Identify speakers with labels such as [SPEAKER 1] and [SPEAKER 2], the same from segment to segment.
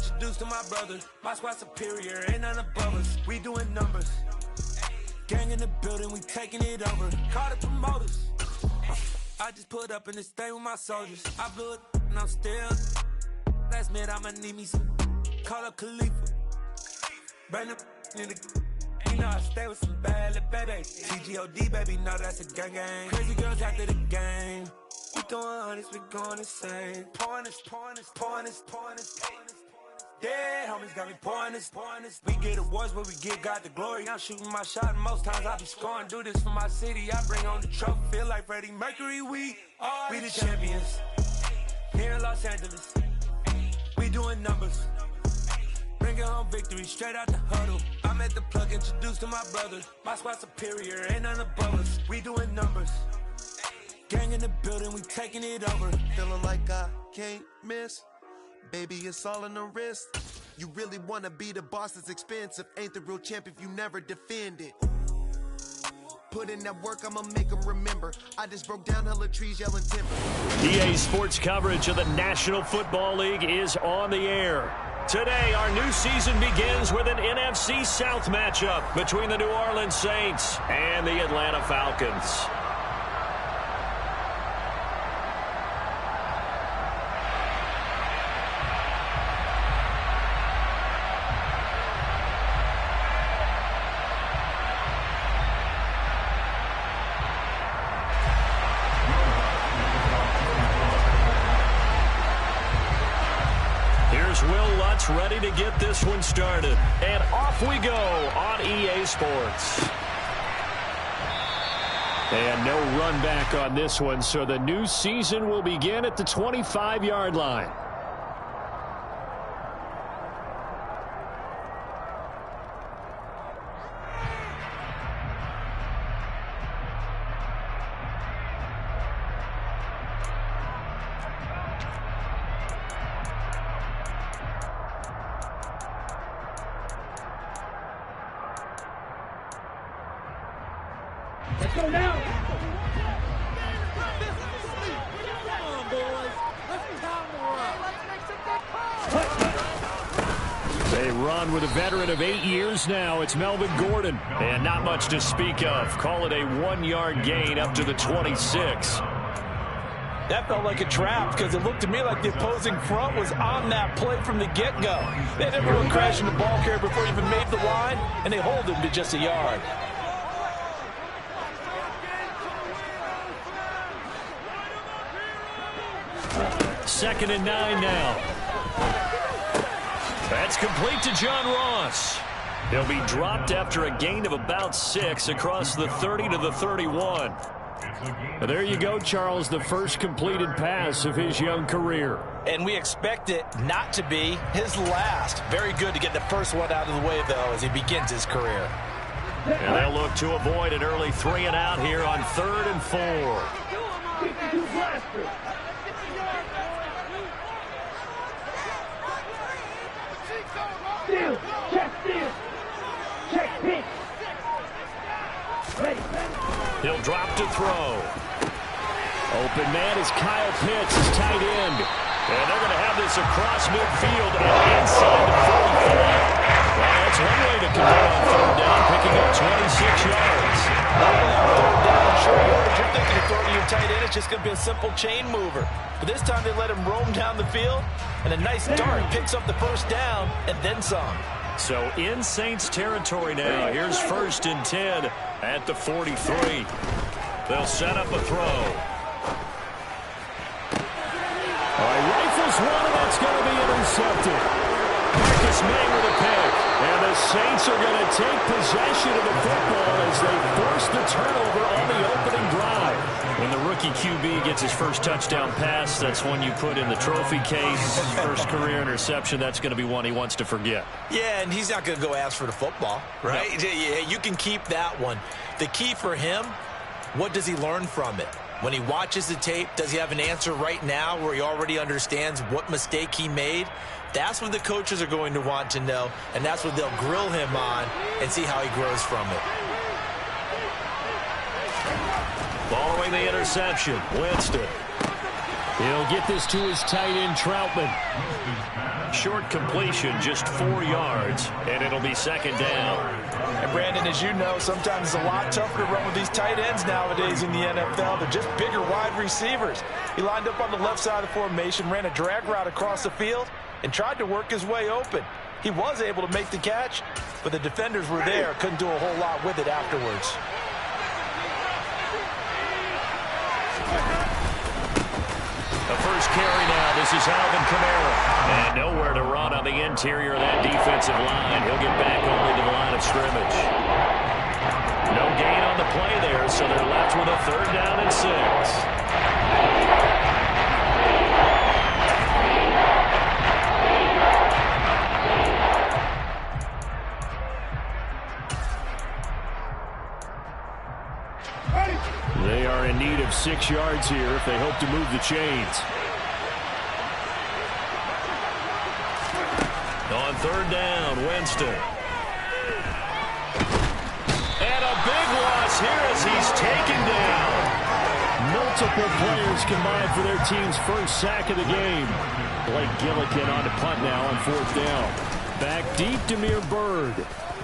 [SPEAKER 1] introduced to my brother. My squad superior, ain't none above us. We doing numbers. Gang in the building, we taking it over. Call the promoters. I just put up in this thing with my soldiers. I blew it and I'm still. Last minute I'ma need me some. Call up Khalifa. Bring them in the. You know I stay with some bad little babies. TGOD baby, know that's a gang gang. Crazy girls after the game. We doing honest, we going insane. Pouring this. Dead homies got me pouring this. We get awards, but we get God the glory. I'm shooting my shot, and most times I be scoring. Do this for my city, I bring on the trophy. Feel like Freddie Mercury, we the champions. Here in Los Angeles, we doing numbers. Bringing home victory, straight out the huddle. I'm at the plug, introduced to my brother. My squad superior, ain't none above us. We doing numbers. Gang in the building, we taking it over.
[SPEAKER 2] Feeling like I can't miss. Baby, it's all in the wrist. You really wanna be the boss, that's expensive. Ain't the real champ if you never defend it. Put in that work, I'ma make them remember. I just broke down hella trees yelling timber.
[SPEAKER 3] EA Sports coverage of the National Football League is on the air. Today, our new season begins with an NFC South matchup between the New Orleans Saints and the Atlanta Falcons. Ready to get this one started. And off we go on EA Sports. And no run back on this one, so the new season will begin at the 25-yard line.
[SPEAKER 4] Let's go now.
[SPEAKER 5] Come on, boys. Let's count more up. Let's make some good calls.
[SPEAKER 3] They run with a veteran of 8 years now. It's Melvin Gordon. And not much to speak of. Call it a 1-yard gain up to the 26.
[SPEAKER 6] That felt like a trap because it looked to me like the opposing front was on that play from the get-go. They had everyone crashing the ball carrier before he even made the line, and they hold him to just a yard.
[SPEAKER 3] Second and 9 now. That's complete to John Ross. He'll be dropped after a gain of about 6 across the 30 to the 31. And there you go, Charles, the first completed pass of his young career.
[SPEAKER 6] And we expect it not to be his last. Very good to get the first one out of the way, though, as he begins his career.
[SPEAKER 3] And they'll look to avoid an early 3 and out here on 3rd and 4.
[SPEAKER 4] Steal. Check steal. Check pitch. Ready.
[SPEAKER 3] He'll drop to throw. Open man is Kyle Pitts, his tight end. And they're going to have this across midfield and inside the 45. Well, that's one way to convert on 3rd down, picking up 26 yards.
[SPEAKER 6] You're thinking of throwing your tight end, it's just going to be a simple chain mover. But this time they let him roam down the field, and a nice dart picks up the first down and then some.
[SPEAKER 3] So in Saints territory now. Here's 1st and 10 at the 43. They'll set up a throw. All right, rifles one, and that's going to be intercepted. Marcus May with a pick. And the Saints are going to take possession of the football as they force the turnover on the opening drive. When the rookie QB gets his first touchdown pass, that's one you put in the trophy case. First career interception, that's going to be one he wants to forget.
[SPEAKER 6] Yeah, and he's not going to go ask for the football, right? No. Yeah, you can keep that one. The key for him, what does he learn from it? When he watches the tape, does he have an answer right now where he already understands what mistake he made? That's what the coaches are going to want to know, and that's what they'll grill him on and see how he grows from it.
[SPEAKER 3] Following the interception, Winston. He'll get this to his tight end, Troutman. short completion, just 4 yards, and it'll be second down.
[SPEAKER 6] And Brandon, as you know, sometimes it's a lot tougher to run with these tight ends nowadays in the NFL. They're just bigger wide receivers. He lined up on the left side of the formation, ran a drag route across the field, and tried to work his way open. He was able to make the catch, but the defenders were there, couldn't do a whole lot with it afterwards.
[SPEAKER 3] The first carry now. This is Alvin Kamara. And nowhere to run on the interior of that defensive line. He'll get back only to the line of scrimmage. No gain on the play there, so they're left with a 3rd down and 6. They are in need of 6 yards here if they hope to move the chains. On 3rd down, Winston. And a big loss here as he's taken down. Multiple players combined for their team's first sack of the game. Blake Gillikin on to punt now on 4th down. Back deep, Damiere Byrd.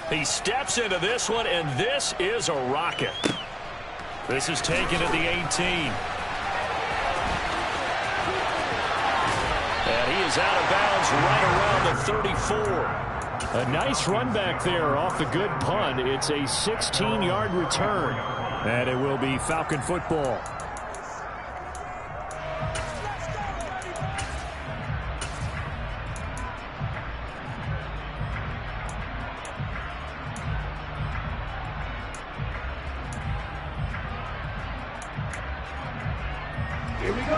[SPEAKER 3] He steps into this one, and this is a rocket. This is taken at the 18. And he is out of bounds right around the 34. A nice run back there off the good punt. It's a 16-yard return. And it will be Falcon football.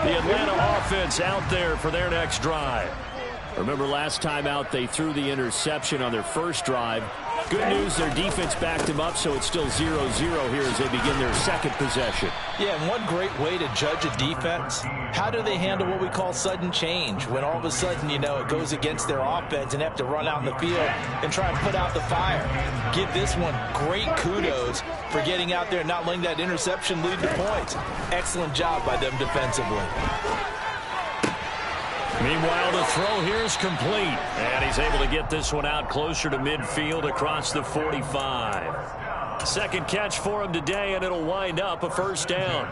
[SPEAKER 3] The Atlanta offense out there for their next drive. Remember last time out they threw the interception on their first drive. Good news, their defense backed them up, so it's still 0-0 here as they begin their second possession.
[SPEAKER 6] Yeah, and one great way to judge a defense, how do they handle what we call sudden change? When all of a sudden, you know, it goes against their offense and they have to run out in the field and try and put out the fire. Give this one great kudos for getting out there and not letting that interception lead to points. Excellent job by them defensively.
[SPEAKER 3] Meanwhile, the throw here is complete. And he's able to get this one out closer to midfield across the 45. Second catch for him today, and it'll wind up a 1st down.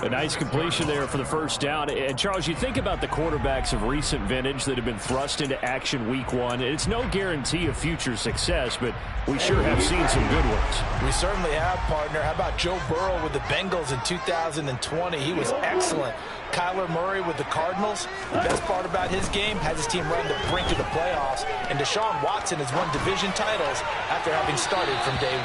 [SPEAKER 3] A nice completion there for the 1st down. And, Charles, you think about the quarterbacks of recent vintage that have been thrust into action week 1. It's no guarantee of future success, but we sure have seen some good ones.
[SPEAKER 6] We certainly have, partner. How about Joe Burrow with the Bengals in 2020? He was excellent. Kyler Murray with the Cardinals. The best part about his game has his team run the brink of the playoffs. And Deshaun Watson has won division titles after having started from day 1.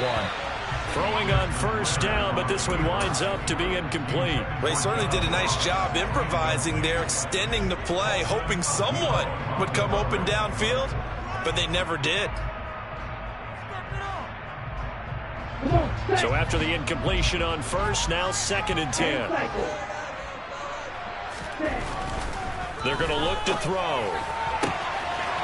[SPEAKER 3] Throwing on 1st down, but this one winds up to be incomplete.
[SPEAKER 6] Well, he certainly did a nice job improvising there, extending the play, hoping someone would come open downfield, but they never did.
[SPEAKER 3] So after the incompletion on 1st, now 2nd and 10. They're going to look to throw.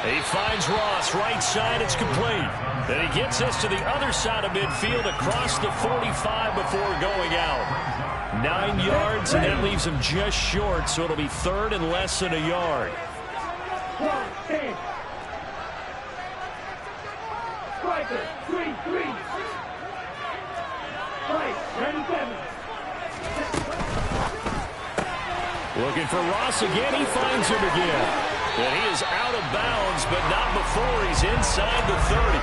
[SPEAKER 3] He finds Ross, right side, it's complete. Then he gets this to the other side of midfield across the 45 before going out. 9 yards, and that leaves him just short, so it'll be 3rd and less than a yard.
[SPEAKER 4] Striker, 3-3. Strike, 97.
[SPEAKER 3] Looking for Ross again, he finds him again. And he is out of bounds, but not before he's inside the 30.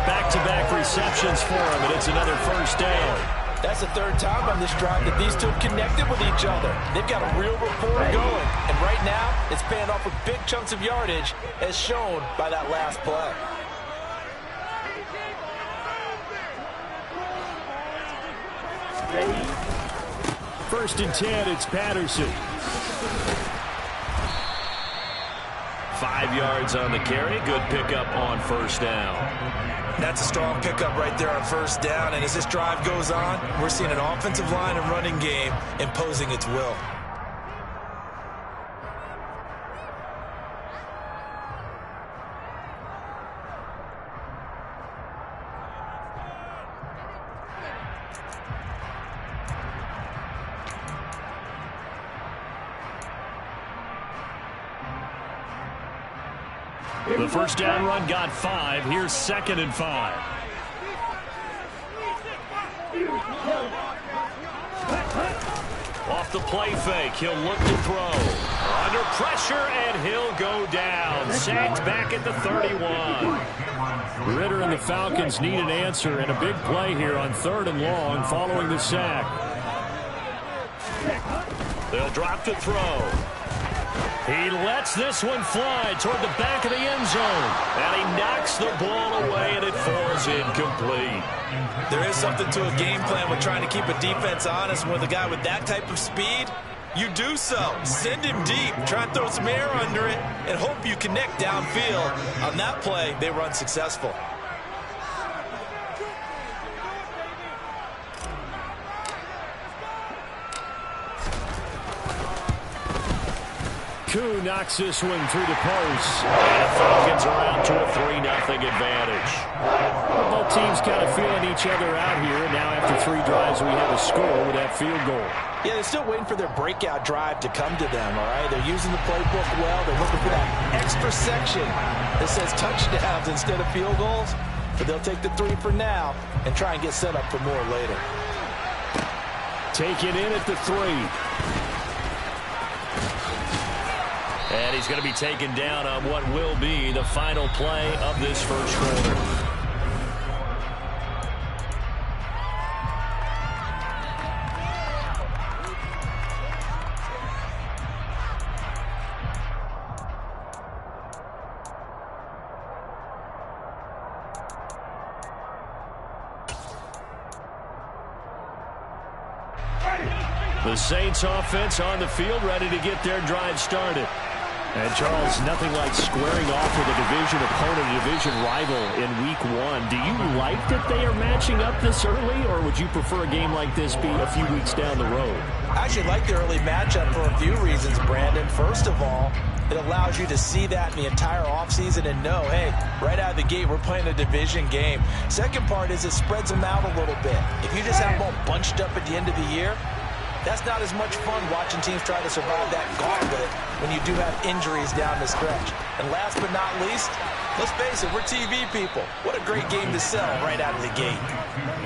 [SPEAKER 3] Back-to-back receptions for him, and it's another 1st down.
[SPEAKER 6] That's the 3rd time on this drive that these two have connected with each other. They've got a real rapport going, and right now it's paying off with big chunks of yardage, as shown by that last play.
[SPEAKER 3] First and 10, it's Patterson. 5 yards on the carry. Good pickup on 1st down.
[SPEAKER 6] That's a strong pickup right there on 1st down. And as this drive goes on, we're seeing an offensive line and running game imposing its will.
[SPEAKER 3] The first down run got 5. Here's 2nd and 5. Off the play fake, he'll look to throw. Under pressure, and he'll go down. Sacked back at the 31. Ritter and the Falcons need an answer, and a big play here on 3rd and long following the sack. They'll drop to throw. He lets this one fly toward the back of the end zone. And he knocks the ball away, and it falls incomplete.
[SPEAKER 6] There is something to a game plan with trying to keep a defense honest. With a guy with that type of speed, you do so. Send him deep. Try and throw some air under it and hope you connect downfield. On that play, they run successful.
[SPEAKER 3] Koo knocks this one through the post. And the Falcons are out to a 3-0 advantage. Both teams kind of feeling each other out here. And now after 3 drives, we have a score with that field goal.
[SPEAKER 6] Yeah, they're still waiting for their breakout drive to come to them, all right? They're using the playbook well. They're looking for that extra section that says touchdowns instead of field goals. But they'll take the 3 for now and try and get set up for more later.
[SPEAKER 3] Taken in at the 3. And he's going to be taken down on what will be the final play of this first quarter. The Saints offense on the field, ready to get their drive started. And, Charles, nothing like squaring off with a division opponent, a division rival in Week 1. Do you like that they are matching up this early, or would you prefer a game like this be a few weeks down the road?
[SPEAKER 6] I actually like the early matchup for a few reasons, Brandon. First of all, it allows you to see that in the entire offseason and know, hey, right out of the gate, we're playing a division game. Second part is it spreads them out a little bit. If you just have them all bunched up at the end of the year, that's not as much fun watching teams try to survive that gauntlet when you do have injuries down the stretch. And last but not least, let's face it, we're TV people. What a great game to sell right out of the gate.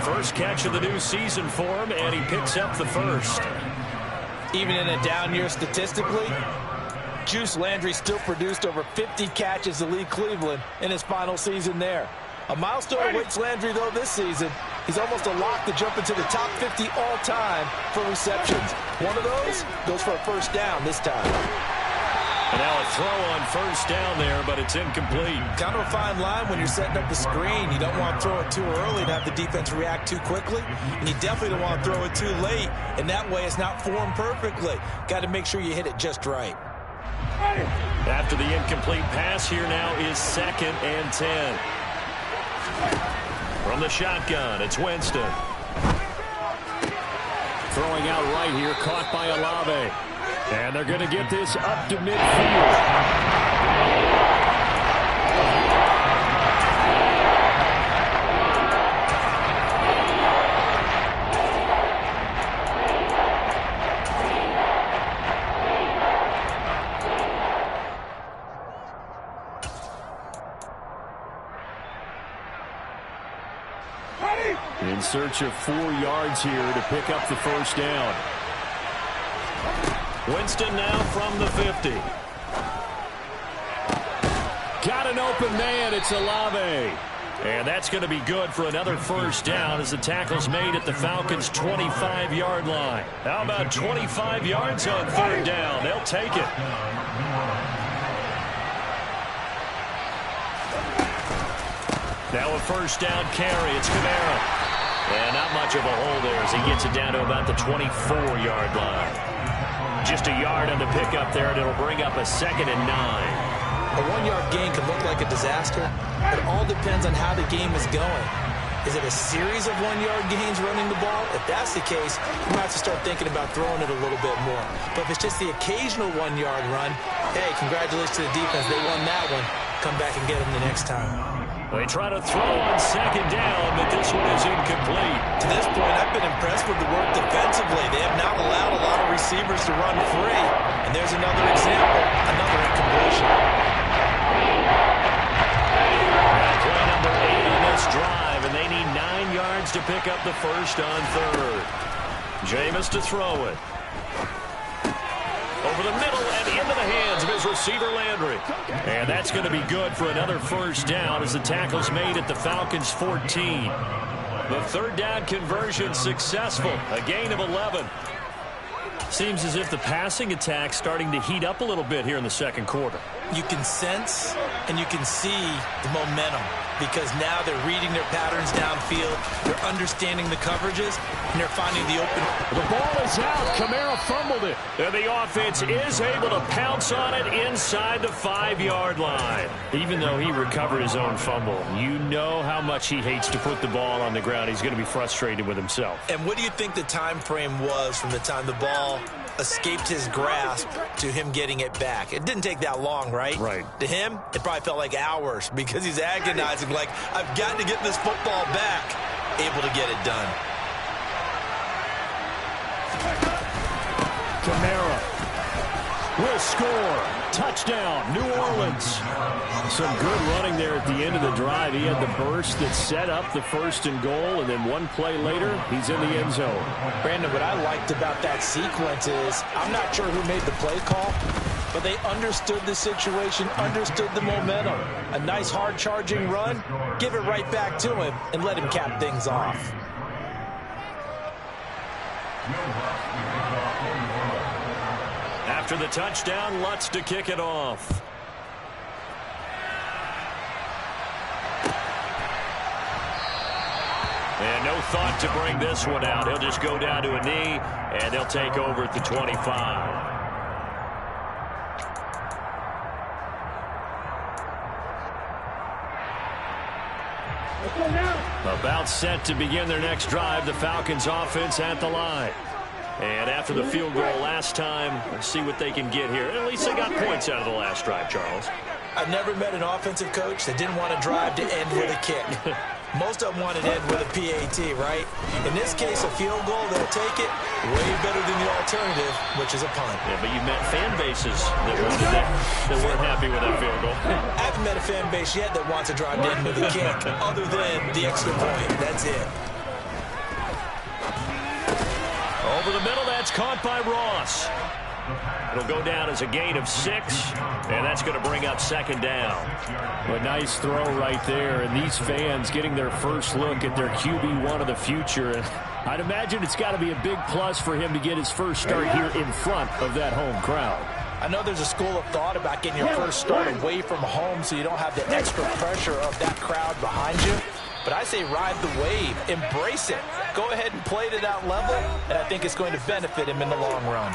[SPEAKER 3] First catch of the new season for him, and he picks up the first.
[SPEAKER 6] Even in a down year statistically, Juice Landry still produced over 50 catches to lead Cleveland in his final season there. A milestone awaits Landry, though, this season. He's almost a lock to jump into the top 50 all-time for receptions. One of those goes for a first down this time.
[SPEAKER 3] And now a throw on first down there, but it's incomplete.
[SPEAKER 6] Kind of a fine line when you're setting up the screen. You don't want to throw it too early and have the defense react too quickly. And you definitely don't want to throw it too late. And that way it's not formed perfectly. Got to make sure you hit it just right.
[SPEAKER 3] After the incomplete pass, here now is 2nd and 10. From the shotgun, it's Winston. Throwing out right here, caught by Olave. And they're going to get this up to midfield. In search of 4 yards here to pick up the first down. Winston now from the 50. Got an open man. It's Olave. And that's going to be good for another first down as the tackle's made at the Falcons' 25-yard line. How about 25 yards on 3rd down? They'll take it. Now a first down carry. It's Kamara. And not much of a hole there as he gets it down to about the 24-yard line. Just a yard on the pickup there, and it'll bring up a 2nd and 9.
[SPEAKER 6] A 1-yard gain can look like a disaster. It all depends on how the game is going. Is it a series of 1-yard gains running the ball? If that's the case, you might have to start thinking about throwing it a little bit more. But if it's just the occasional 1-yard run, hey, congratulations to the defense. They won that one. Come back and get them the next time.
[SPEAKER 3] They try to throw on 2nd down, but this one is incomplete.
[SPEAKER 6] To this point, I've been impressed with the work defensively. They have not allowed a lot of receivers to run free. And there's another example, another incompletion.
[SPEAKER 3] Falcons to pick up the first on third. Jameis to throw it. Over the middle and into the hands of his receiver, Landry. And that's going to be good for another first down as the tackle's made at the Falcons' 14. The third down conversion successful. A gain of 11. Seems as if the passing attack's starting to heat up a little bit here in the second quarter.
[SPEAKER 6] You can sense and you can see the momentum because now they're reading their patterns downfield, they're understanding the coverages, and they're finding the open.
[SPEAKER 3] The ball is out. Kamara fumbled it. And the offense is able to pounce on it inside the 5-yard line. Even though he recovered his own fumble, you know how much he hates to put the ball on the ground. He's going to be frustrated with himself.
[SPEAKER 6] And what do you think the time frame was from the time the ball escaped his grasp to him getting it back? It didn't take that long, right?
[SPEAKER 3] Right.
[SPEAKER 6] To him, it probably felt like hours because he's agonizing like, I've got to get this football back. Able to get it done.
[SPEAKER 3] Kamara will score. Touchdown, New Orleans. Some good running there at the end of the drive. He had the burst that set up the first and goal, and then one play later, he's in the end zone.
[SPEAKER 6] Brandon, what I liked about that sequence is I'm not sure who made the play call, but they understood the situation, understood the momentum. A nice hard-charging run, give it right back to him, and let him cap things off.
[SPEAKER 3] After the touchdown, Lutz to kick it off. And no thought to bring this one out. He'll just go down to a knee, and they'll take over at the 25. About set to begin their next drive. The Falcons offense at the line. And after the field goal last time, let's see what they can get here. At least they got points out of the last drive, Charles.
[SPEAKER 6] I've never met an offensive coach that didn't want to drive to end with a kick. Most of them want to end with a PAT, right? In this case, a field goal, they'll take it way better than the alternative, which is a punt.
[SPEAKER 3] Yeah, but you met fan bases that weren't happy with that field goal.
[SPEAKER 6] I haven't met a fan base yet that wants to drive to end with a kick other than the extra point. That's it.
[SPEAKER 3] Over the middle, that's caught by Ross. It'll go down as a gain of 6, and that's going to bring up second down. A nice throw right there, and these fans getting their first look at their QB1 of the future. And I'd imagine it's got to be a big plus for him to get his first start here in front of that home crowd.
[SPEAKER 6] I know there's a school of thought about getting your first start away from home so you don't have the extra pressure of that crowd behind you. But I say ride the wave, embrace it. Go ahead and play to that level, and I think it's going to benefit him in the long run.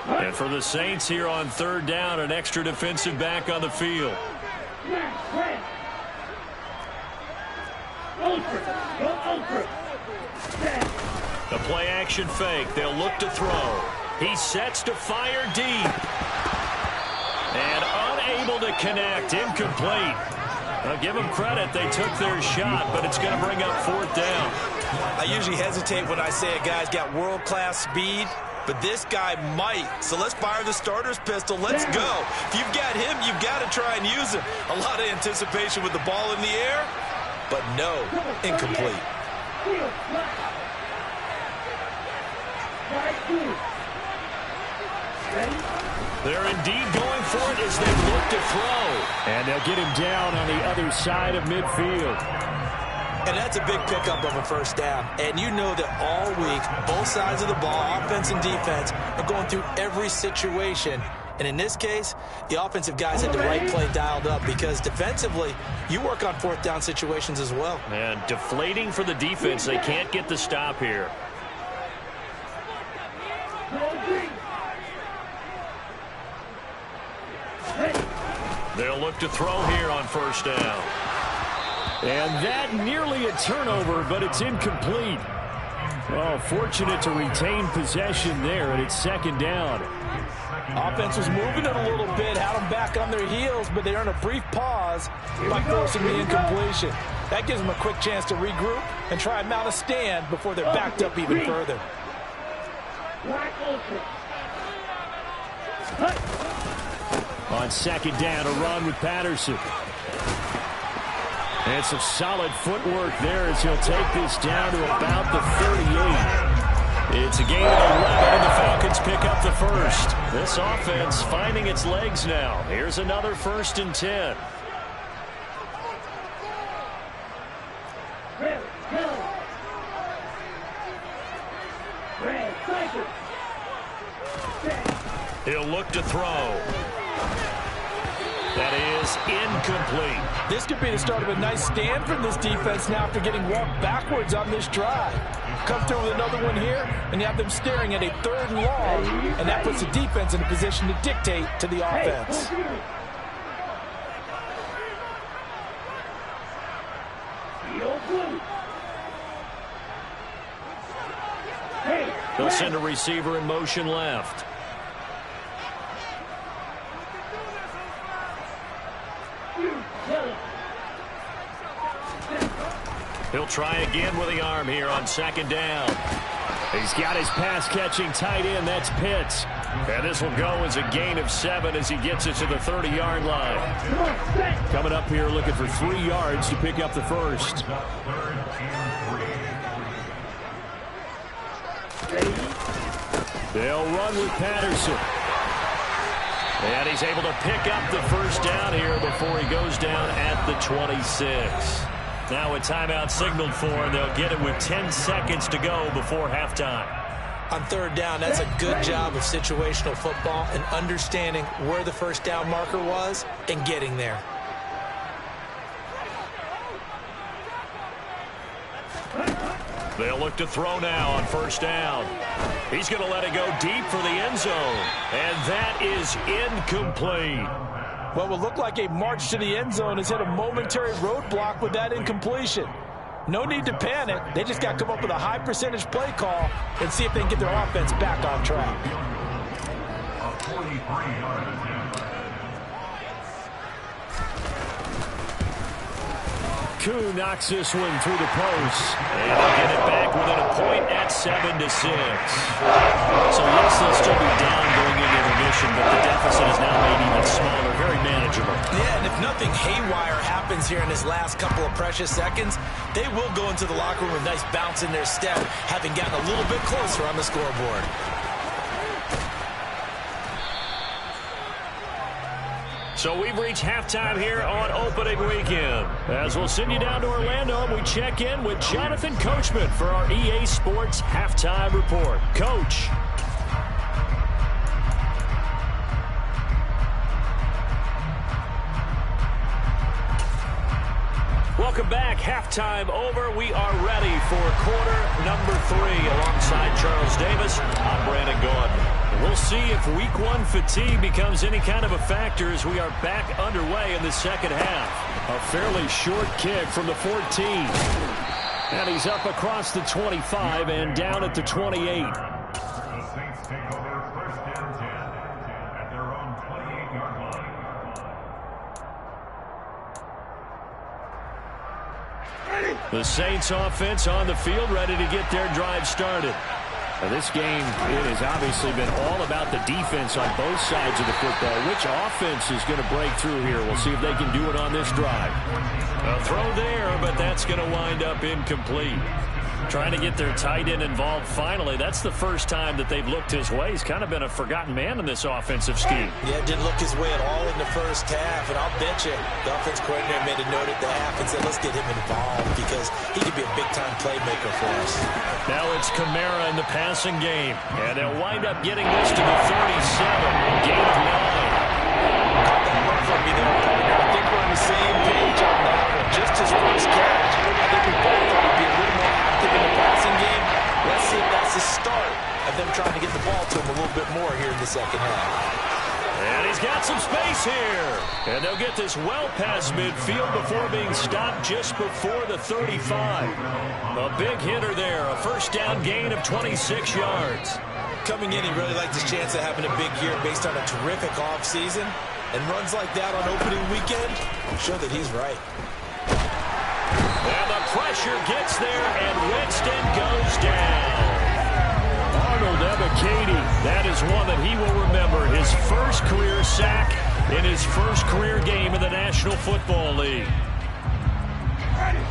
[SPEAKER 3] And for the Saints here on third down, an extra defensive back on the field. The play action fake. They'll look to throw. He sets to fire deep. And unable to connect. Incomplete. I'll give them credit. They took their shot, but it's going to bring up fourth down.
[SPEAKER 6] I usually hesitate when I say a guy's got world-class speed, but this guy might. So let's fire the starter's pistol. Let's go. If you've got him, you've got to try and use him. A lot of anticipation with the ball in the air, but no, incomplete.
[SPEAKER 3] They're indeed going for it as they look to throw. And they'll get him down on the other side of midfield.
[SPEAKER 6] And that's a big pickup of a first down. And you know that all week, both sides of the ball, offense and defense, are going through every situation. And in this case, the offensive guys had the right play dialed up because defensively, you work on fourth down situations as well.
[SPEAKER 3] And deflating for the defense. They can't get the stop here. They'll look to throw here on first down. And that nearly a turnover, but it's incomplete. Oh, fortunate to retain possession there, and it's second down.
[SPEAKER 6] Offense was moving it a little bit, had them back on their heels, but they're in a brief pause by forcing the incompletion. That gives them a quick chance to regroup and try and mount a stand before they're backed up even further.
[SPEAKER 3] On second down, a run with Patterson. And some solid footwork there as he'll take this down to about the 38. It's a gain of 11, and the Falcons pick up the first. This offense finding its legs now. Here's another 1st and 10. He'll look to throw. That is incomplete.
[SPEAKER 7] This could be the start of a nice stand from this defense now after getting walked backwards on this drive. Come through with another one here, and you have them staring at a 3rd and long, and that puts the defense in a position to dictate to the offense.
[SPEAKER 3] They'll send a receiver in motion left. He'll try again with the arm here on 2nd down. He's got his pass-catching tight end. That's Pitts. And this will go as a gain of 7 as he gets it to the 30-yard line. Coming up here looking for 3 yards to pick up the first. They'll run with Patterson. And he's able to pick up the first down here before he goes down at the 26. Now a timeout signaled for, and they'll get it with 10 seconds to go before halftime.
[SPEAKER 6] On 3rd down, that's a good job of situational football and understanding where the first down marker was and getting there.
[SPEAKER 3] They'll look to throw now on 1st down. He's going to let it go deep for the end zone, and that is incomplete.
[SPEAKER 7] What will look like a march to the end zone has hit a momentary roadblock with that incompletion. No need to panic. They just got to come up with a high percentage play call and see if they can get their offense back on track.
[SPEAKER 3] Koo knocks this one through the post, and they'll get it back within a point at 7-6. So yes, they'll still be down going into intermission, but the deficit is now made even smaller, very manageable.
[SPEAKER 6] Yeah, and if nothing haywire happens here in this last couple of precious seconds, they will go into the locker room with a nice bounce in their step, having gotten a little bit closer on the scoreboard.
[SPEAKER 3] So we've reached halftime here on opening weekend. As we'll send you down to Orlando, we check in with Jonathan Coachman for our EA Sports Halftime Report. Coach. Welcome back. Halftime over. We are ready for quarter number 3 alongside Charles Davis. I'm Brandon Gordon. We'll see if week 1 fatigue becomes any kind of a factor as we are back underway in the second half. A fairly short kick from the 14. And he's up across the 25 and down at the 28. The Saints offense on the field, ready to get their drive started. Now this game, it has obviously been all about the defense on both sides of the football. Which offense is going to break through here? We'll see if they can do it on this drive. A throw there, but that's going to wind up incomplete. Trying to get their tight end involved finally. That's the first time that they've looked his way. He's kind of been a forgotten man in this offensive scheme.
[SPEAKER 6] Yeah, didn't look his way at all in the first half, and I'll bet you the offense coordinator made a note at the half and said, let's get him involved because he could be a big-time playmaker for us.
[SPEAKER 3] Now it's Kamara in the passing game, and they'll wind up getting this to the 37. Gain of 9.
[SPEAKER 7] Got that look from me there, partner. I think we're on the same page on that one. Just his first catch. I think we both thought he'd be a little more active in the passing game. Let's see if that's the start of them trying to get the ball to him a little bit more here in the second half.
[SPEAKER 3] And he's got some space here. And they'll get this well past midfield before being stopped just before the 35. A big hitter there. A first down gain of 26 yards.
[SPEAKER 6] Coming in, he really liked his chance of having a big year based on a terrific offseason. And runs like that on opening weekend show that he's right.
[SPEAKER 3] And the pressure gets there, and Winston goes down. Arnold Ebiketie, that is one that he will remember. His first career sack in his first career game in the National Football League.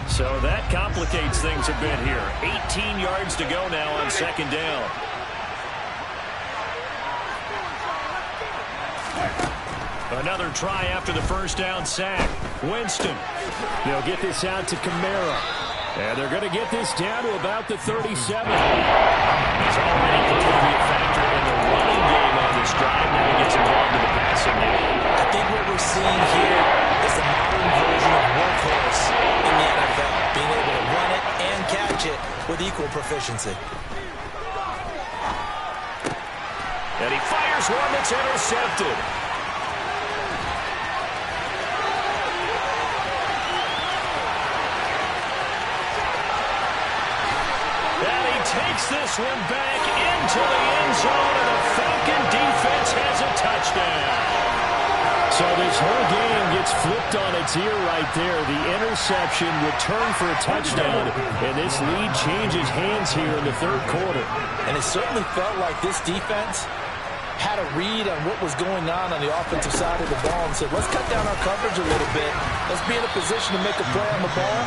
[SPEAKER 3] So that complicates things a bit here. 18 yards to go now on second down. Another try after the first down sack. Winston. They'll get this out to Kamara. And they're going to get this down to about the 37. He's already proven to be a factor in the running game on this drive. Now he gets involved in the passing game.
[SPEAKER 6] I think what we're seeing here is the modern version of workhorse in the NFL. Being able to run it and catch it with equal proficiency.
[SPEAKER 3] And he fires one that's intercepted. Takes this one back into the end zone, and the Falcon defense has a touchdown. So this whole game gets flipped on its ear right there. The interception returned for a touchdown, and this lead changes hands here in the third quarter.
[SPEAKER 6] And it certainly felt like this defense had a read on what was going on the offensive side of the ball and said, let's cut down our coverage a little bit. Let's be in a position to make a play on the ball.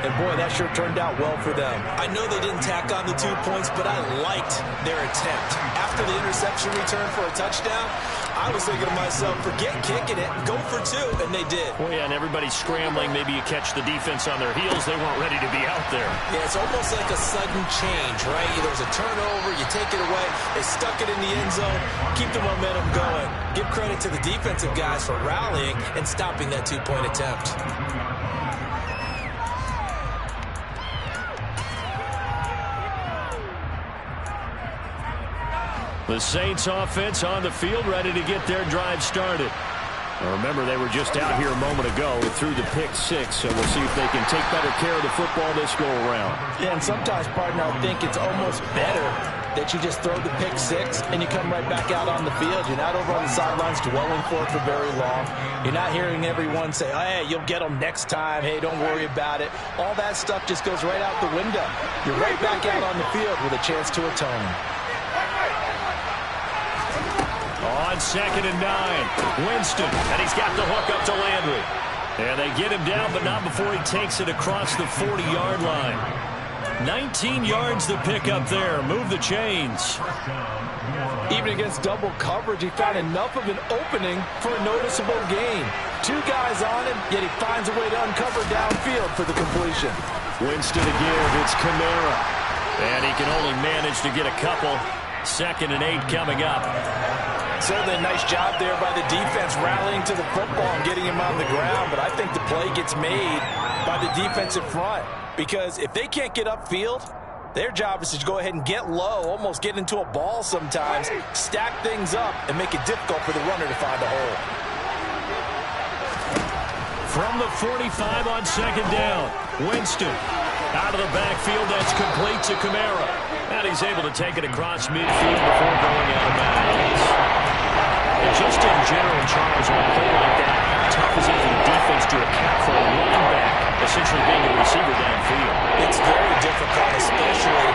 [SPEAKER 6] And, boy, that sure turned out well for them. I know they didn't tack on the 2 points, but I liked their attempt. After the interception return for a touchdown, I was thinking to myself, forget kicking it, go for 2, and they did.
[SPEAKER 3] Well, yeah, and everybody's scrambling. Maybe you catch the defense on their heels. They weren't ready to be out there.
[SPEAKER 6] Yeah, it's almost like a sudden change, right? There was a turnover, you take it away, they stuck it in the end zone, keep the momentum going. Give credit to the defensive guys for rallying and stopping that 2-point attempt.
[SPEAKER 3] The Saints offense on the field, ready to get their drive started. Now remember, they were just out here a moment ago and threw the pick 6, so we'll see if they can take better care of the football this go-around.
[SPEAKER 6] Yeah, and sometimes, partner, I think it's almost better that you just throw the pick 6 and you come right back out on the field. You're not over on the sidelines dwelling for it for very long. You're not hearing everyone say, oh, hey, you'll get them next time. Hey, don't worry about it. All that stuff just goes right out the window. You're right back out on the field with a chance to atone.
[SPEAKER 3] On 2nd and 9, Winston, and he's got the hook up to Landry. And they get him down, but not before he takes it across the 40-yard line. 19 yards to pick up there. Move the chains.
[SPEAKER 6] Even against double coverage, he found enough of an opening for a noticeable gain. 2 guys on him, yet he finds a way to uncover downfield for the completion.
[SPEAKER 3] Winston again, it's Kamara. And he can only manage to get a couple. 2nd and 8 coming up.
[SPEAKER 6] Certainly a nice job there by the defense rallying to the football and getting him on the ground, but I think the play gets made by the defensive front because if they can't get upfield, their job is to go ahead and get low, almost get into a ball sometimes, stack things up, and make it difficult for the runner to find a hole.
[SPEAKER 3] From the 45 on 2nd down, Winston out of the backfield, that's complete to Kamara. And he's able to take it across midfield before going out of bounds. And just in general, Charles, on a play like that, how tough is it for the defense to account for a running back essentially being a receiver downfield?
[SPEAKER 6] It's very difficult, especially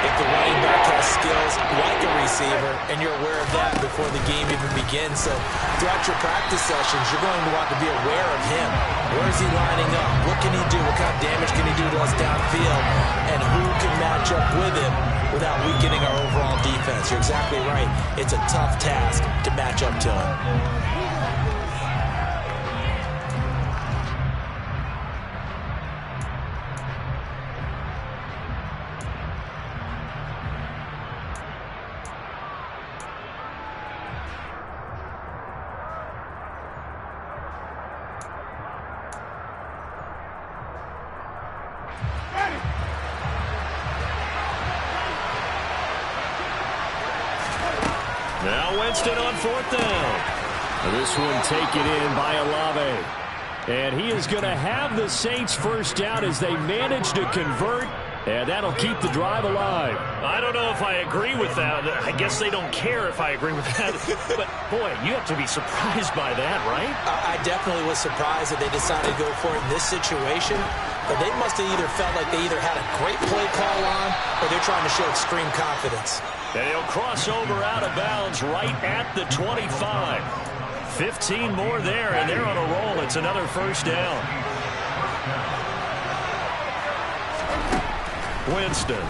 [SPEAKER 6] if the running back has skills like a receiver, and you're aware of that before the game even begins. So throughout your practice sessions, you're going to want to be aware of him. Where is he lining up? What can he do? What kind of damage can he do to us downfield? And who can match up with him without weakening our overall defense? You're exactly right. It's a tough task to match up to him.
[SPEAKER 3] Now Winston on 4th down. This one taken in by Olave. And he is going to have the Saints first down as they manage to convert. And that'll keep the drive alive. I don't know if I agree with that. I guess they don't care if I agree with that. But, boy, you have to be surprised by that, right?
[SPEAKER 6] I definitely was surprised that they decided to go for it in this situation. But they must have either felt like they either had a great play call on or they're trying to show extreme confidence.
[SPEAKER 3] And he'll cross over out of bounds right at the 25. 15 more there, and they're on a roll. It's another first down. Winston.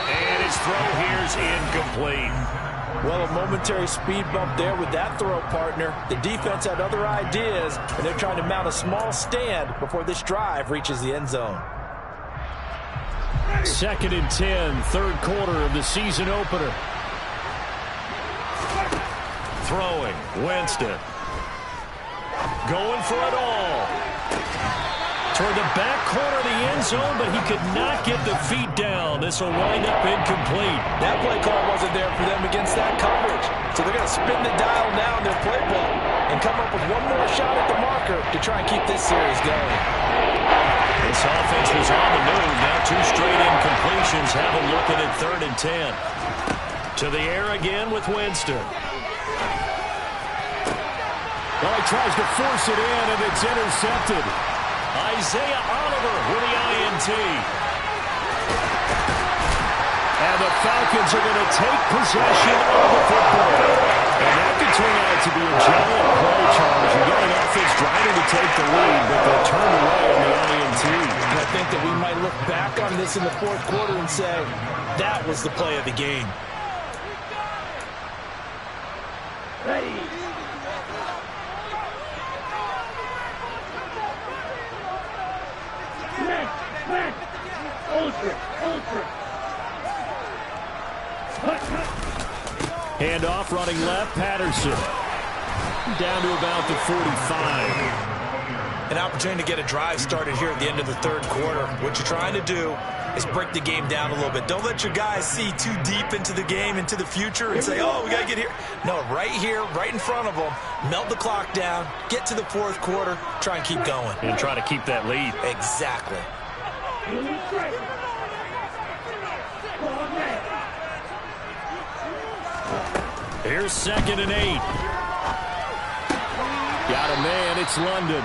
[SPEAKER 3] And his throw here's incomplete.
[SPEAKER 6] Well, a momentary speed bump there with that throw, partner. The defense had other ideas, and they're trying to mount a small stand before this drive reaches the end zone.
[SPEAKER 3] 2nd and 10, third quarter of the season opener. Throwing, Winston. Going for it all. Toward the back corner of the end zone, but he could not get the feet down. This will wind up incomplete.
[SPEAKER 6] That play call wasn't there for them against that coverage. So they're going to spin the dial now in their playbook and come up with one more shot at the marker to try and keep this series going.
[SPEAKER 3] This offense was on the move. Now 2 straight incompletions. Have a look at it, 3rd and 10. To the air again with Winston. Well, he tries to force it in, and it's intercepted. Isaiah Oliver with the INT. And the Falcons are going to take possession of the football. And that could turn out to be a giant play, Charles. You got an offense driving to take the lead, but they turn away on the INT.
[SPEAKER 6] And I think that we might look back on this in the 4th quarter and say, that was the play of the game.
[SPEAKER 4] Ready. Ultra.
[SPEAKER 3] Handoff running left, Patterson. Down to about the 45.
[SPEAKER 6] An opportunity to get a drive started here at the end of the 3rd quarter. What you're trying to do is break the game down a little bit. Don't let your guys see too deep into the game, into the future, and say, oh, we got to get here. No, right here, right in front of them, melt the clock down, get to the 4th quarter, try and keep going.
[SPEAKER 3] And try to keep that lead.
[SPEAKER 6] Exactly.
[SPEAKER 3] Here's 2nd and 8. Got a man, it's London.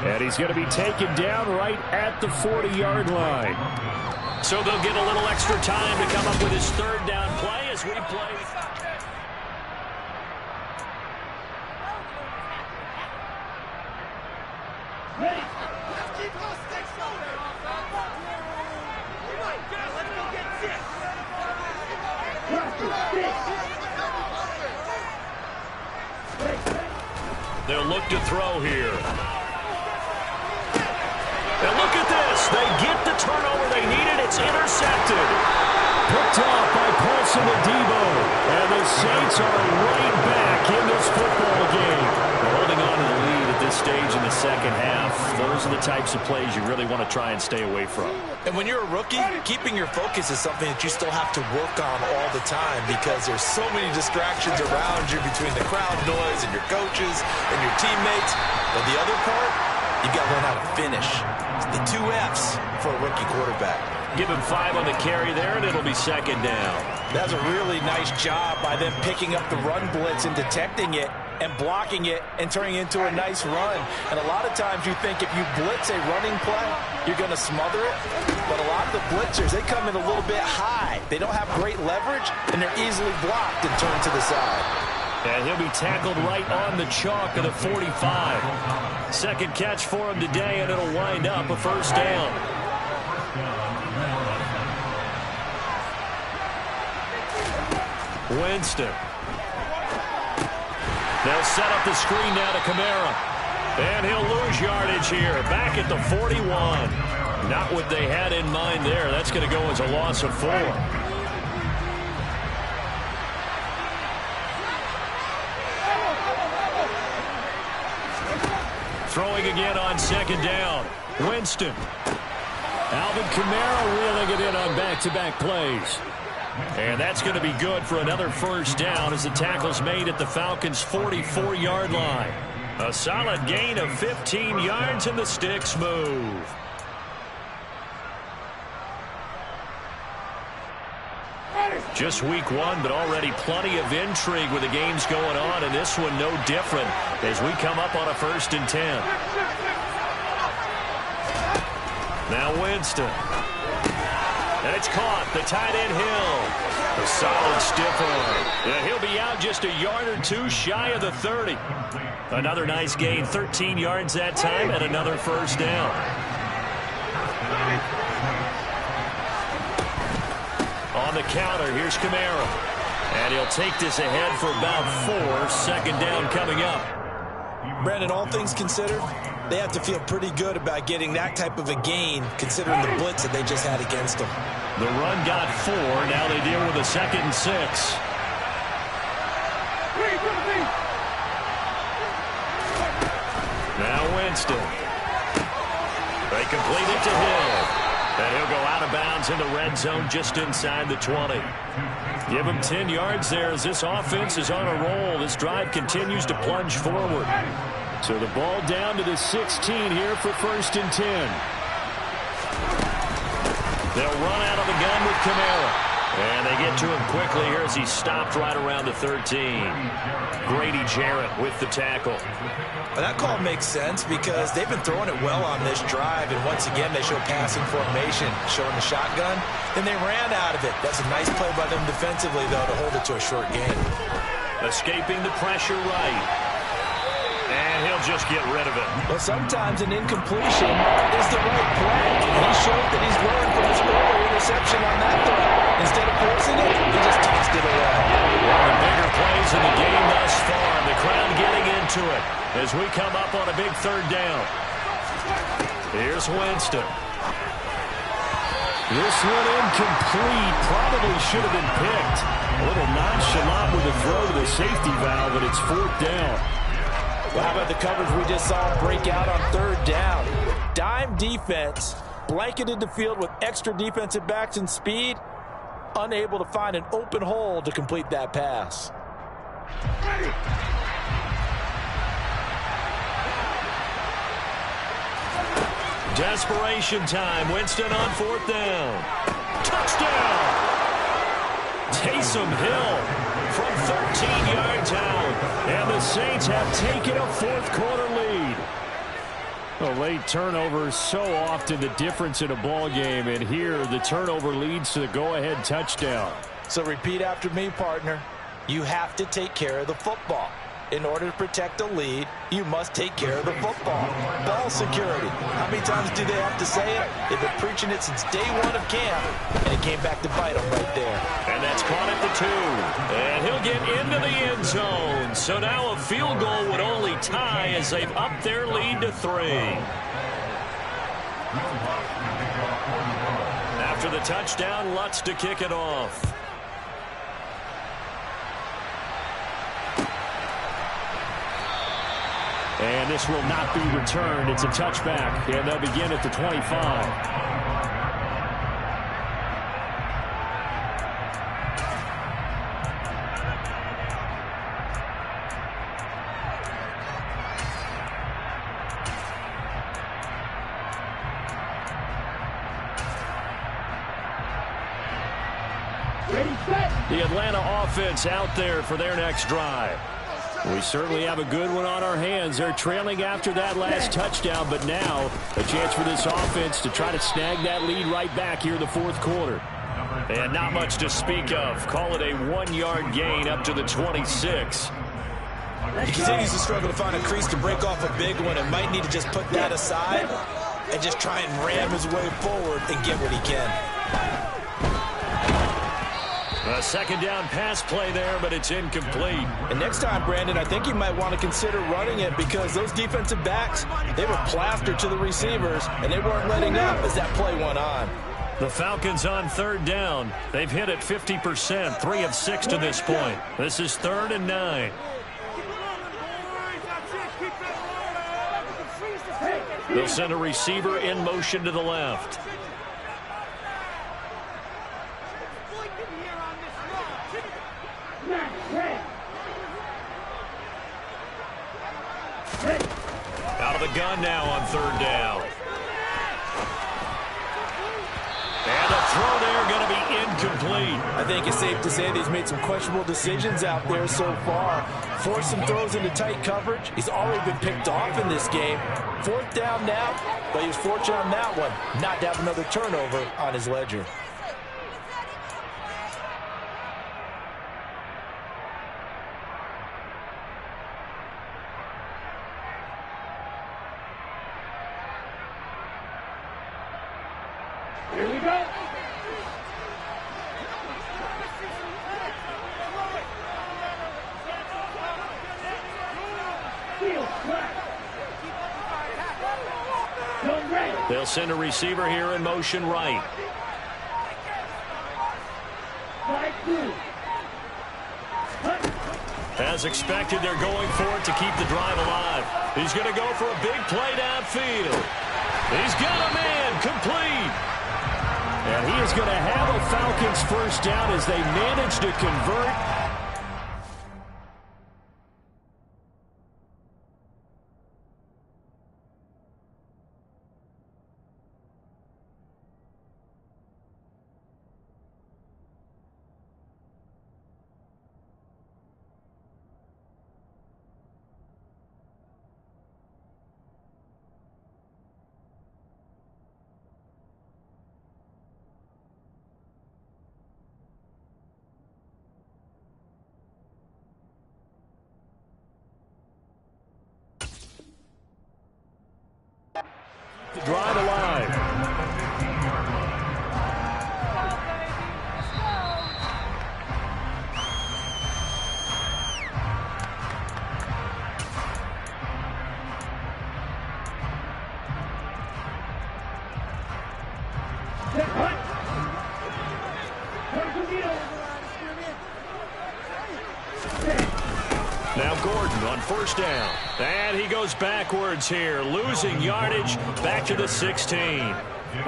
[SPEAKER 3] And he's going to be taken down right at the 40-yard line. So they'll get a little extra time to come up with his 3rd down play as we play.
[SPEAKER 5] Ready? Let's keep those sticks over. Let's go get 6.
[SPEAKER 3] They'll look to throw here. And look at this. They get the turnover they needed. It's intercepted. Picked off by Paulson Adebo. And the Saints are right back in this football game. They're holding on to the lead at this stage in the 2nd half. Those are the types of plays you really want to try and stay away from.
[SPEAKER 6] And when you're a rookie, keeping your focus is something that you still have to work on all the time because there's so many distractions around you between the crowd noise and your coaches and your teammates. But the other part, you got to learn how to finish. It's the 2 F's for a rookie quarterback.
[SPEAKER 3] Give him 5 on the carry there, and it'll be 2nd down.
[SPEAKER 6] That's a really nice job by them picking up the run blitz and detecting it and blocking it and turning it into a nice run. And a lot of times you think if you blitz a running play, you're going to smother it. But a lot of the blitzers, they come in a little bit high. They don't have great leverage, and they're easily blocked and turned to the side.
[SPEAKER 3] And he'll be tackled right on the chalk of the 45. 2nd catch for him today, and it'll wind up a 1st down. Winston. They'll set up the screen now to Kamara. And he'll lose yardage here. Back at the 41. Not what they had in mind there. That's going to go as a loss of 4. Throwing again on 2nd down. Winston. Alvin Kamara reeling it in on back-to-back plays. And that's going to be good for another 1st down as the tackle's made at the Falcons' 44-yard line. A solid gain of 15 yards and the sticks move. Just week 1, but already plenty of intrigue with the games going on, and this one no different as we come up on a 1st and 10. Now Winston. And it's caught. The tight end Hill. A solid stiff arm. Yeah, he'll be out just just a yard or two shy of the 30. Another nice gain, 13 yards that time, and another first down. On the counter, here's Kamara. And he'll take this ahead for about 4. Second down coming up.
[SPEAKER 6] Brandon, all things considered, they have to feel pretty good about getting that type of a gain, considering the blitz that they just had against them.
[SPEAKER 3] The run got 4. Now they deal with a 2nd and 6. Now Winston. They complete it to Hill. And he'll go out of bounds in the red zone just inside the 20. Give him 10 yards there as this offense is on a roll. This drive continues to plunge forward. So the ball down to the 16 here for 1st and 10. They'll run out of the gun with Kamara. And they get to him quickly here as he stopped right around the 13. Grady Jarrett with the tackle.
[SPEAKER 6] Well, that call makes sense because they've been throwing it well on this drive, and once again they show passing formation, showing the shotgun, and they ran out of it. That's a nice play by them defensively, though, to hold it to a short gain.
[SPEAKER 3] Escaping the pressure right. And he'll just get rid of it.
[SPEAKER 6] Well, sometimes an incompletion is the right play. He showed that he's learned from his earlier interception on that throw. Instead of forcing it, he just tossed it away.
[SPEAKER 3] One of the bigger plays in the game thus far. The crowd getting into it as we come up on a big 3rd down. Here's Winston. This one incomplete. Probably should have been picked. A little nonchalant with the throw to the safety valve, but it's 4th down.
[SPEAKER 6] Well, how about the coverage we just saw break out on 3rd down? Dime defense, blanketed the field with extra defensive backs and speed, unable to find an open hole to complete that pass.
[SPEAKER 3] Desperation time. Winston on 4th down. Touchdown! Taysom Hill from 13 yards out. And the Saints have taken a 4th quarter lead. A late turnover so often the difference in a ball game. And here the turnover leads to the go-ahead touchdown.
[SPEAKER 6] So repeat after me, partner. You have to take care of the football. In order to protect a lead, you must take care of the football. Ball security. How many times do they have to say it? They've been preaching it since day 1 of camp, and it came back to bite them right there.
[SPEAKER 3] And that's caught at the 2. And he'll get into the end zone. So now a field goal would only tie as they've upped their lead to 3. After the touchdown, Lutz to kick it off. And this will not be returned. It's a touchback, and they'll begin at the 25. The Atlanta offense out there for their next drive. We certainly have a good one on our hands. They're trailing after that last touchdown, but now a chance for this offense to try to snag that lead right back here in the 4th quarter. And not much to speak of. Call it a 1-yard gain up to the 26.
[SPEAKER 6] He continues to struggle to find a crease to break off a big one and might need to just put that aside and just try and ram his way forward and get what he can.
[SPEAKER 3] A 2nd down pass play there, but it's incomplete.
[SPEAKER 6] And next time, Brandon, I think you might want to consider running it because those defensive backs, they were plastered to the receivers, and they weren't letting up as that play went on.
[SPEAKER 3] The Falcons on 3rd down. They've hit it 50%, 3 of 6 to this point. This is 3rd and 9. They'll send a receiver in motion to the left. Out of the gun now on 3rd down. And a throw there going to be incomplete.
[SPEAKER 6] I think it's safe to say that he's made some questionable decisions out there so far. Forced some throws into tight coverage. He's already been picked off in this game. 4th down now, but he was fortunate on that one not to have another turnover on his ledger.
[SPEAKER 3] They'll send a receiver here in motion right. As expected, they're going for it to keep the drive alive. He's going to go for a big play downfield. He's got a man complete. And he is going to have a Falcons first down as they manage to convert. The drive alive. Now Gordon on first down. And he goes backwards here, losing yardage back to the 16.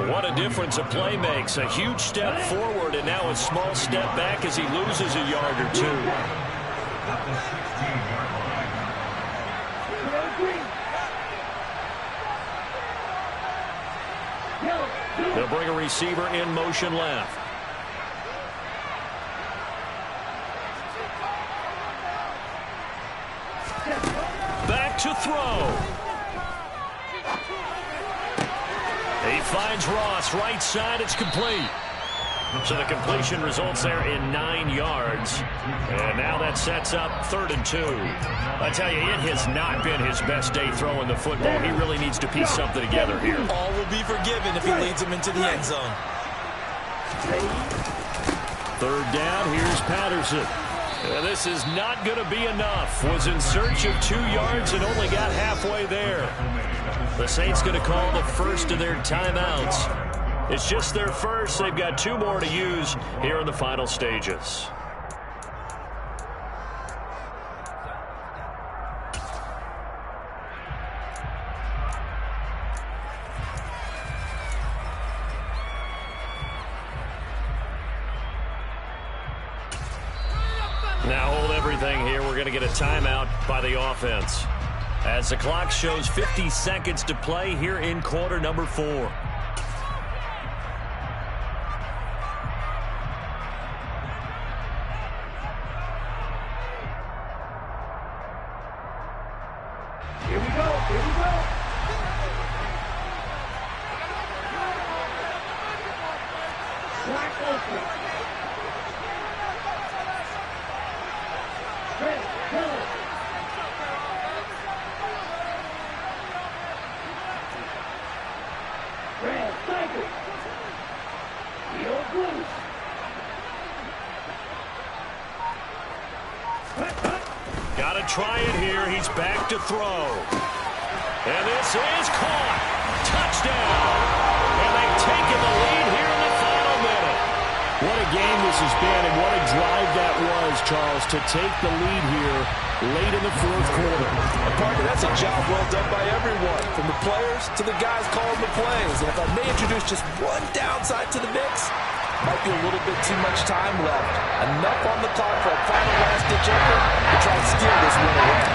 [SPEAKER 3] What a difference a play makes. A huge step forward and now a small step back as he loses a yard or two. They'll bring a receiver in motion left. Back to throw. He finds Ross right side. It's complete. So the completion results there in 9 yards. And now that sets up 3rd and 2. I tell you, it has not been his best day throwing the football. He really needs to piece something together here.
[SPEAKER 6] All will be forgiven if he leads him into the end zone.
[SPEAKER 3] 3rd down. Here's Patterson. This is not going to be enough. Was in search of 2 yards and only got halfway there. The Saints going to call the first of their timeouts. It's just their first. They've got 2 more to use here in the final stages. Now hold everything here. We're going to get a timeout by the offense. As the clock shows 50 seconds to play here in quarter number 4.
[SPEAKER 4] Here we go. Here we go. Black open.
[SPEAKER 3] Got to try it here. He's back to throw. And this is caught. Touchdown. And they've taken the lead here in the final minute. What a game this has been, and what a drive that was, Charles, to take the lead here late in the 4th quarter.
[SPEAKER 7] Parker, that's a job well done by everyone, from the players to the guys calling the plays. And if I may introduce just one downside to the mix, might be a little bit too much time left. Enough on the clock for a final last-ditch effort to try to steal this one away.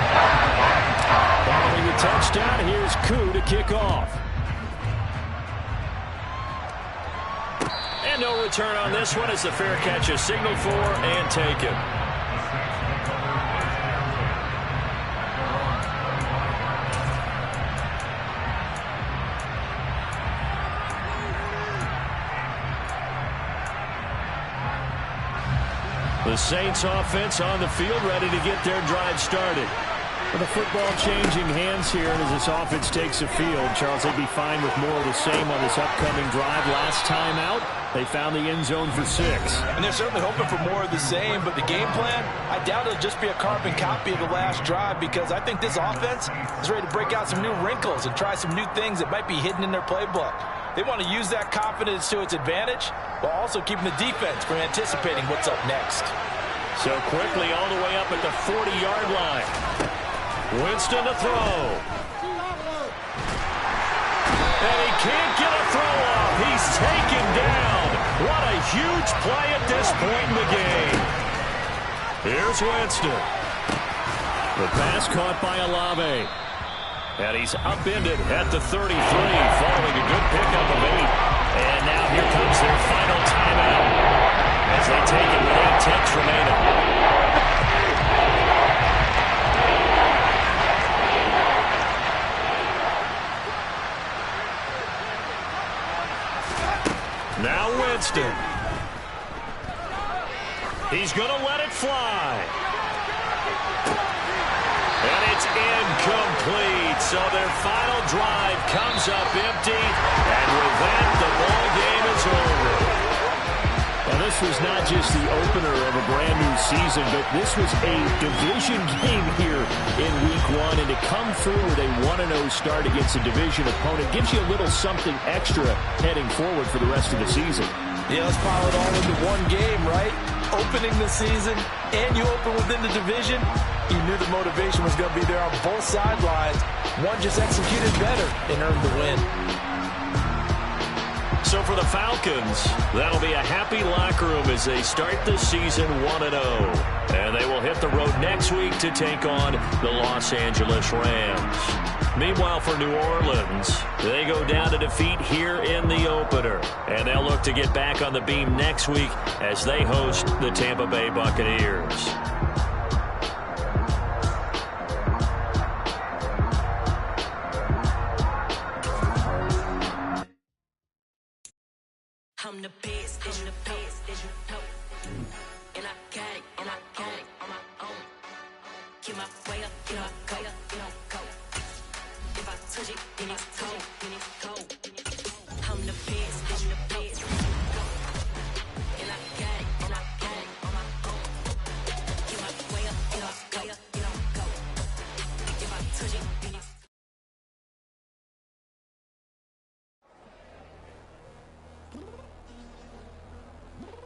[SPEAKER 3] Following the touchdown, here's Koo to kick off. And no return on this one as the fair catch is signaled for and taken. The Saints offense on the field ready to get their drive started. With the football changing hands here as this offense takes the field, Charles, they'd be fine with more of the same on this upcoming drive. Last time out, they found the end zone for 6.
[SPEAKER 7] And they're certainly hoping for more of the same, but the game plan, I doubt it'll just be a carbon copy of the last drive, because I think this offense is ready to break out some new wrinkles and try some new things that might be hidden in their playbook. They want to use that confidence to its advantage while also keeping the defense from anticipating what's up next.
[SPEAKER 3] So quickly all the way up at the 40-yard line. Winston to throw. And he can't get a throw off. He's taken down. What a huge play at this point in the game. Here's Winston. The pass caught by Olave. And he's upended at the 33, following a good pickup of 8. And now here comes their final timeout as they take it with 8 tenths remaining. Now Winston. He's going to let it fly. And it's incomplete. So their final drive comes up empty. And with that, the ball game is over. Well, this was not just the opener of a brand new season, but this was a division game here in week 1. And to come through with a 1-0 start against a division opponent gives you a little something extra heading forward for the rest of the season.
[SPEAKER 7] Yeah, let's pile it all into one game, right? Opening the season, and you open within the division. You knew the motivation was going to be there on both sidelines. One just executed better and earned the win.
[SPEAKER 3] So for the Falcons, that'll be a happy locker room as they start the season 1-0. And they will hit the road next week to take on the Los Angeles Rams. Meanwhile, for New Orleans, they go down to defeat here in the opener. And they'll look to get back on the beam next week as they host the Tampa Bay Buccaneers.
[SPEAKER 8] I'm the